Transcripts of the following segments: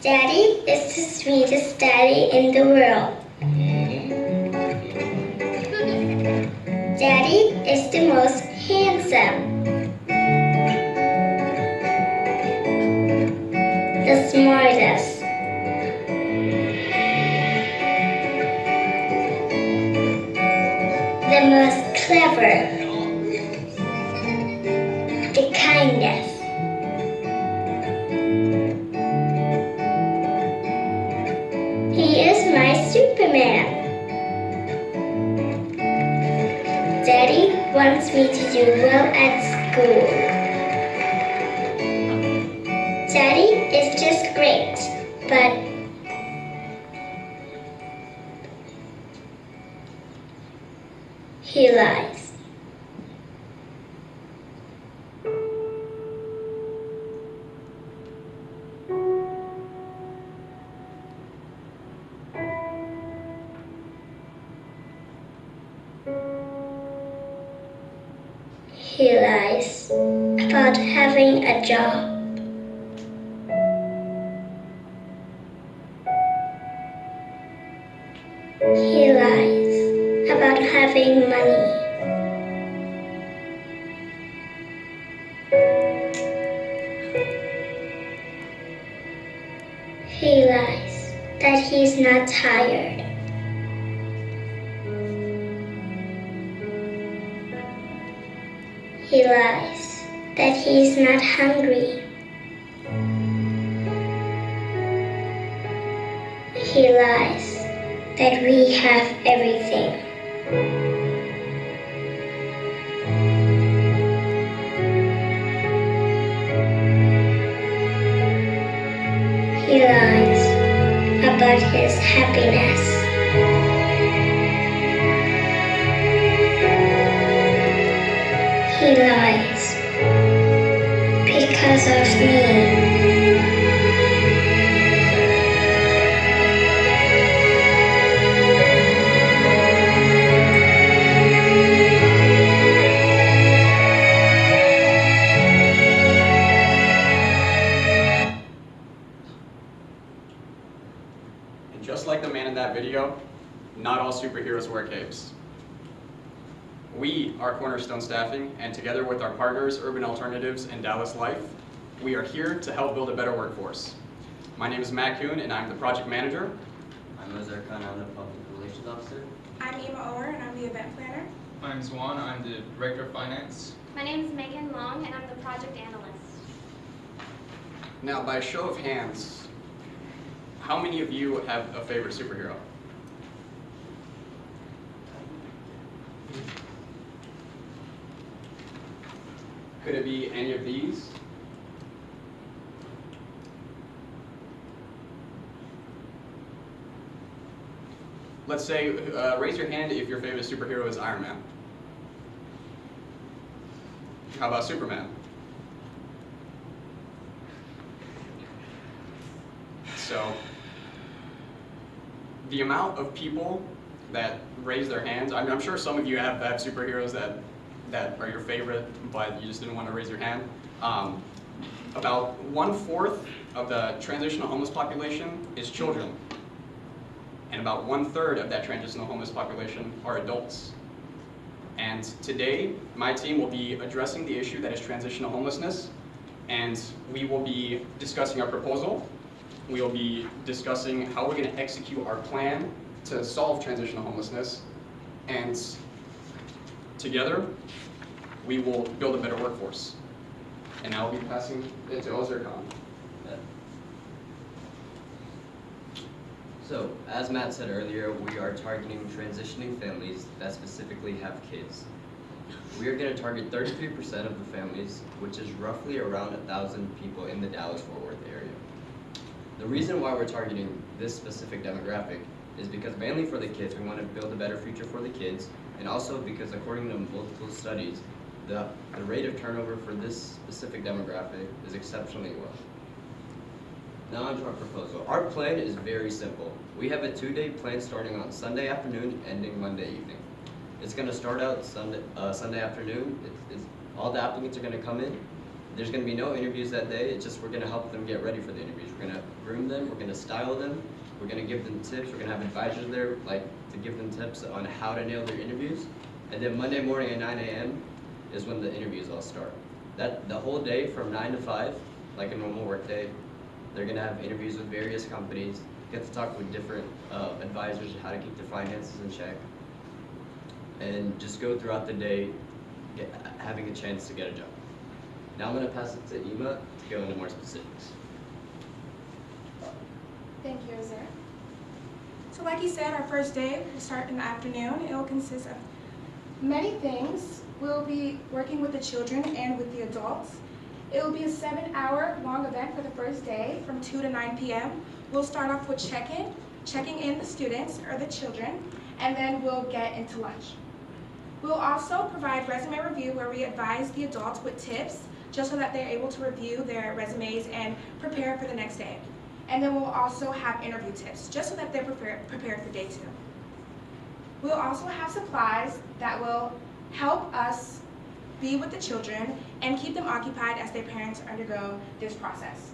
Daddy is the sweetest daddy in the world. Daddy is the most handsome, the smartest, the most clever, the kindest. He is my Superman. Daddy wants me to do well at school. Daddy is just great, but he lies. He lies about having a job. He lies about having money. He lies that he's not tired. He lies that he's not hungry. He lies that we have everything. He lies about his happiness. He lies because of me. And just like the man in that video, not all superheroes wear capes. We are Cornerstone Staffing, and together with our partners, Urban Alternatives and Dallas Life, we are here to help build a better workforce. My name is Matt Kuhn, and I'm the project manager. I'm Azar Khan, I'm the public relations officer. I'm Emma Ower, and I'm the event planner. My name's Juan, I'm the Director of Finance. My name is Megan Long, and I'm the project analyst. Now, by a show of hands, how many of you have a favorite superhero? Could it be any of these? Let's say, raise your hand if your favorite superhero is Iron Man. How about Superman? So, the amount of people that raise their hands, I'm sure some of you have superheroes that are your favorite, but you just didn't want to raise your hand. About 1/4 of the transitional homeless population is children. And about 1/3 of that transitional homeless population are adults. And today, my team will be addressing the issue that is transitional homelessness, and we will be discussing our proposal. We will be discussing how we're going to execute our plan to solve transitional homelessness, and together, we will build a better workforce. And now I'll be passing it to Ozar Khan. So, as Matt said earlier, we are targeting transitioning families that specifically have kids. We are going to target 33% of the families, which is roughly around 1,000 people in the Dallas-Fort Worth area. The reason why we're targeting this specific demographic is because mainly for the kids, we want to build a better future for the kids, and also because according to multiple studies, the rate of turnover for this specific demographic is exceptionally low. Now on to our proposal. Our plan is very simple. We have a 2-day plan starting on Sunday afternoon, ending Monday evening. It's going to start out Sunday afternoon. All the applicants are going to come in. There's going to be no interviews that day. It's just we're going to help them get ready for the interviews. We're going to groom them. We're going to style them. We're going to give them tips. We're going to have advisors there, like, to give them tips on how to nail their interviews. And then Monday morning at 9 a.m. is when the interviews all start. The whole day from 9 to 5, like a normal work day, they're going to have interviews with various companies, get to talk with different advisors on how to keep their finances in check, and just go throughout the day having a chance to get a job. Now I'm going to pass it to Ima to go into more specifics. Thank you, Azar. So like you said, our first day will start in the afternoon. It will consist of many things. We'll be working with the children and with the adults. It will be a 7-hour long event for the first day from 2 to 9 p.m. We'll start off with checking in the students or the children, and then we'll get into lunch. We'll also provide resume review where we advise the adults with tips just so that they're able to review their resumes and prepare for the next day. And then we'll also have interview tips just so that they're prepared for day 2. We'll also have supplies that will help us be with the children and keep them occupied as their parents undergo this process.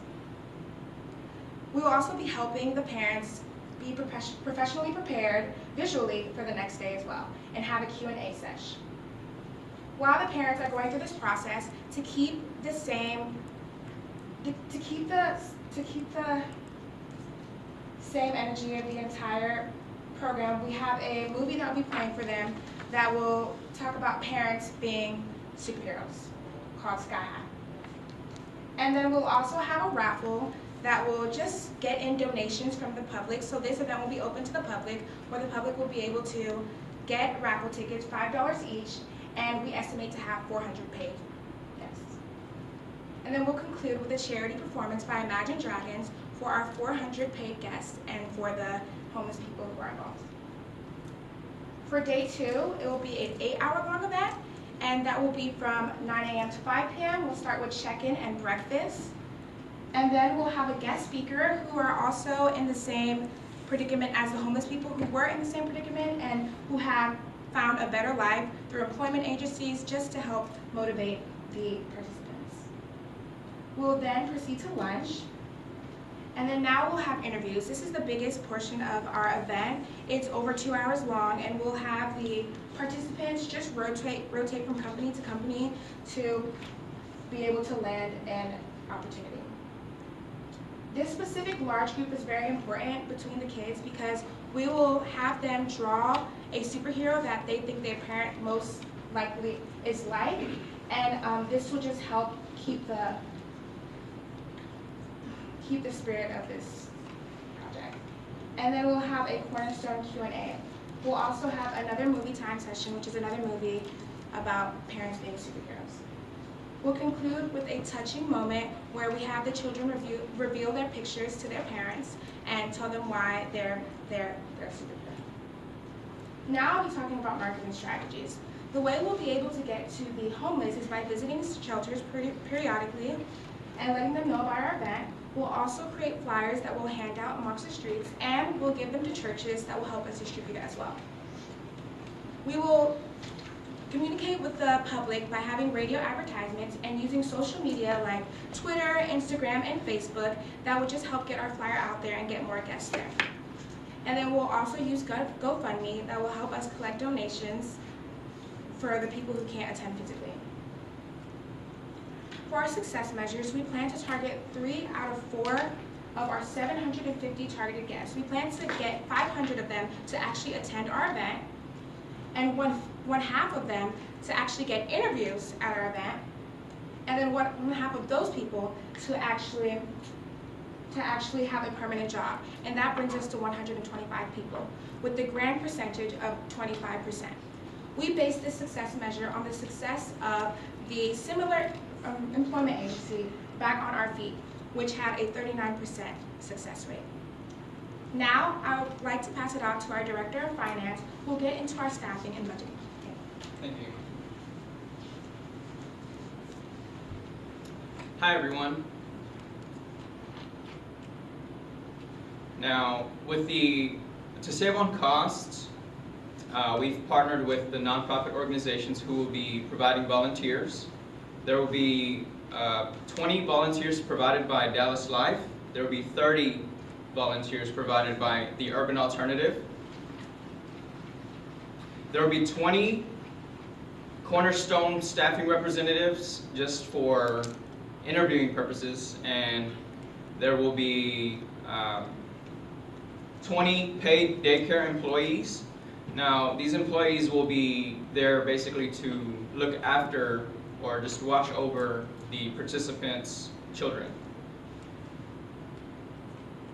We will also be helping the parents be professionally prepared visually for the next day as well, and have a Q&A session. While the parents are going through this process, to keep the same energy of the entire program, we have a movie that will be playing for them that will talk about parents being superheroes, called Sky High. And then we'll also have a raffle that will just get in donations from the public. So this event will be open to the public, where the public will be able to get raffle tickets, $5 each, and we estimate to have 400 paid guests. And then we'll conclude with a charity performance by Imagine Dragons for our 400 paid guests and for the homeless people who are involved. For day 2, it will be an 8-hour long event, and that will be from 9 a.m. to 5 p.m. We'll start with check-in and breakfast. And then we'll have a guest speaker who are also in the same predicament as the homeless people who were in the same predicament and who have found a better life through employment agencies, just to help motivate the participants. We'll then proceed to lunch. And then now we'll have interviews. This is the biggest portion of our event. It's over 2 hours long, and we'll have the participants just rotate from company to company to be able to land an opportunity. This specific large group is very important between the kids because we will have them draw a superhero that they think their parent most likely is like, and this will just help keep the spirit of this project. And then we'll have a cornerstone Q&A. We'll also have another movie time session, which is another movie about parents being superheroes. We'll conclude with a touching moment where we have the children reveal their pictures to their parents and tell them why they're superheroes. Now I'll be talking about marketing strategies. The way we'll be able to get to the homeless is by visiting shelters periodically and letting them know about our event. We'll also create flyers that we'll hand out amongst the streets, and we'll give them to churches that will help us distribute as well. We will communicate with the public by having radio advertisements and using social media like Twitter, Instagram, and Facebook that will just help get our flyer out there and get more guests there. And then we'll also use GoFundMe that will help us collect donations for the people who can't attend physically. For our success measures, we plan to target 3 out of 4 of our 750 targeted guests. We plan to get 500 of them to actually attend our event, and one half of them to actually get interviews at our event, and then one half of those people to actually have a permanent job. And that brings us to 125 people, with the grand percentage of 25%. We base this success measure on the success of the similar employment agency, Back on Our Feet, which had a 39% success rate. Now, I would like to pass it on to our Director of Finance, who will get into our staffing and budgeting. Thank you. Hi, everyone. Now, to save on costs, we've partnered with the nonprofit organizations who will be providing volunteers. There will be 20 volunteers provided by Dallas Life. There will be 30 volunteers provided by the Urban Alternative. There will be 20 Cornerstone staffing representatives just for interviewing purposes, and there will be 20 paid daycare employees. Now, these employees will be there basically to look after or just watch over the participants' children.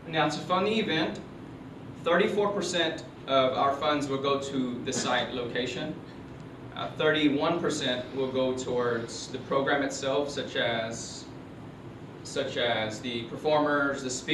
Now, to fund the event, 34% of our funds will go to the site location. 31% will go towards the program itself, such as the performers, the speakers,